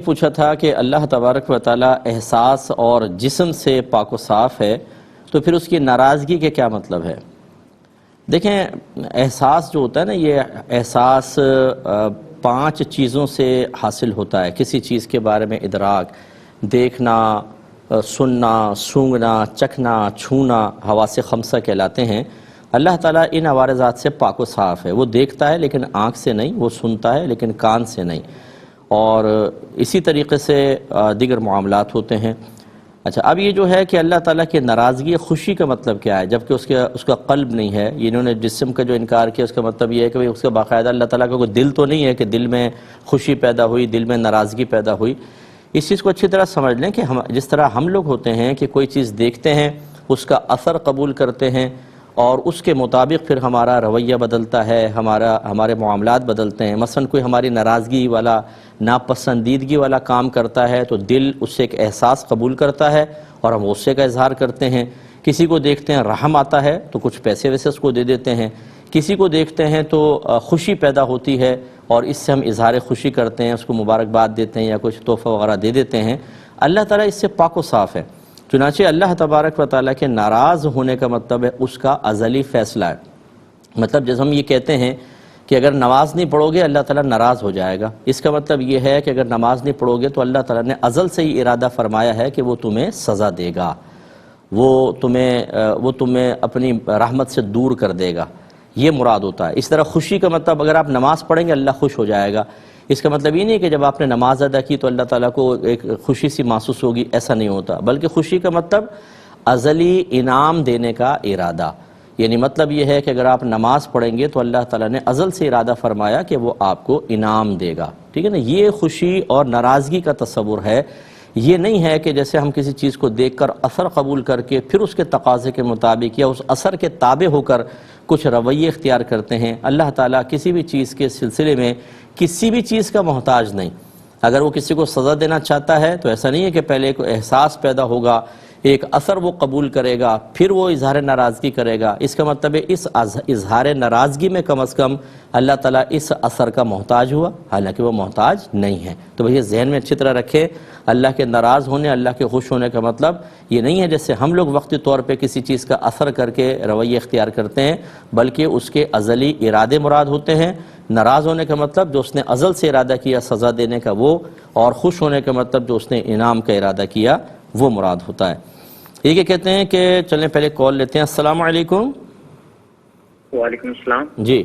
پوچھا تھا کہ اللہ تبارک و تعالیٰ احساس اور جسم سے پاک و صاف ہے، تو پھر اس کی ناراضگی کے کیا مطلب ہے؟ دیکھیں، احساس جو ہوتا ہے نا، یہ احساس 5 چیزوں سے حاصل ہوتا ہے۔ کسی چیز کے بارے میں ادراک، دیکھنا، سننا، سونگھنا، چکھنا، چھونا، حواس خمسہ کہلاتے ہیں۔ اللہ تعالیٰ ان عوارضات سے پاک و صاف ہے۔ وہ دیکھتا ہے لیکن آنکھ سے نہیں، وہ سنتا ہے لیکن کان سے نہیں، اور اسی طریقے سے دیگر معاملات ہوتے ہیں۔ اچھا، اب یہ جو ہے کہ اللہ تعالیٰ کی ناراضگی خوشی کا مطلب کیا ہے، جبکہ اس کا قلب نہیں ہے؟ انہوں نے جسم کا جو انکار کیا، اس کا مطلب یہ ہے کہ اس کا باقاعدہ اللہ تعالیٰ کا کوئی دل تو نہیں ہے کہ دل میں خوشی پیدا ہوئی، دل میں ناراضگی پیدا ہوئی۔ اس چیز کو اچھی طرح سمجھ لیں کہ جس طرح ہم لوگ ہوتے ہیں کہ کوئی چیز دیکھتے ہیں، اس کا اثر قبول کرتے ہیں، اور اس کے مطابق پھر ہمارا رویہ بدلتا ہے، ہمارے معاملات بدلتے ہیں۔ مثلا کوئی ہماری ناراضگی والا، ناپسندیدگی والا کام کرتا ہے تو دل اس سے ایک احساس قبول کرتا ہے اور ہم غصے کا اظہار کرتے ہیں۔ کسی کو دیکھتے ہیں رحم آتا ہے تو کچھ پیسے ویسے اس کو دے دیتے ہیں۔ کسی کو دیکھتے ہیں تو خوشی پیدا ہوتی ہے اور اس سے ہم اظہار خوشی کرتے ہیں، اس کو مبارکباد دیتے ہیں یا کچھ تحفہ وغیرہ دے دیتے ہیں۔ اللہ تعالیٰ اس سے پاک و صاف ہے۔ چنانچہ اللہ تبارک و تعالیٰ کے ناراض ہونے کا مطلب ہے اس کا ازلی فیصلہ ہے۔ مطلب جیسے ہم یہ کہتے ہیں کہ اگر نماز نہیں پڑھو گے اللہ تعالیٰ ناراض ہو جائے گا، اس کا مطلب یہ ہے کہ اگر نماز نہیں پڑھو گے تو اللہ تعالیٰ نے ازل سے ہی ارادہ فرمایا ہے کہ وہ تمہیں سزا دے گا، وہ تمہیں اپنی رحمت سے دور کر دے گا، یہ مراد ہوتا ہے۔ اس طرح خوشی کا مطلب اگر آپ نماز پڑھیں گے اللہ خوش ہو جائے گا، اس کا مطلب یہ نہیں کہ جب آپ نے نماز ادا کی تو اللہ تعالیٰ کو ایک خوشی سی محسوس ہوگی، ایسا نہیں ہوتا، بلکہ خوشی کا مطلب ازلی انعام دینے کا ارادہ۔ یعنی مطلب یہ ہے کہ اگر آپ نماز پڑھیں گے تو اللہ تعالیٰ نے ازل سے ارادہ فرمایا کہ وہ آپ کو انعام دے گا، ٹھیک ہے نا؟ یہ خوشی اور ناراضگی کا تصور ہے۔ یہ نہیں ہے کہ جیسے ہم کسی چیز کو دیکھ کر اثر قبول کر کے پھر اس کے تقاضے کے مطابق یا اس اثر کے تابع ہو کر کچھ رویے اختیار کرتے ہیں۔ اللہ تعالیٰ کسی بھی چیز کے سلسلے میں کسی بھی چیز کا محتاج نہیں۔ اگر وہ کسی کو سزا دینا چاہتا ہے تو ایسا نہیں ہے کہ پہلے ایک احساس پیدا ہوگا، ایک اثر وہ قبول کرے گا، پھر وہ اظہار ناراضگی کرے گا۔ اس کا مطلب ہے اس اظہار ناراضگی میں کم از کم اللہ تعالیٰ اس اثر کا محتاج ہوا، حالانکہ وہ محتاج نہیں ہے۔ تو بھئی ذہن میں اچھی طرح رکھیں، اللہ کے ناراض ہونے، اللہ کے خوش ہونے کا مطلب یہ نہیں ہے جیسے ہم لوگ وقتی طور پہ کسی چیز کا اثر کر کے رویے اختیار کرتے ہیں، بلکہ اس کے ازلی ارادے مراد ہوتے ہیں۔ ناراض ہونے کا مطلب جو اس نے ازل سے ارادہ کیا سزا دینے کا وہ، اور خوش ہونے کا مطلب جو اس نے انعام کا ارادہ کیا وہ مراد ہوتا ہے۔ یہ کہ کہتے ہیں کہ چلیں پہلے کال لیتے ہیں۔ السلام علیکم۔ وعلیکم السلام۔ جی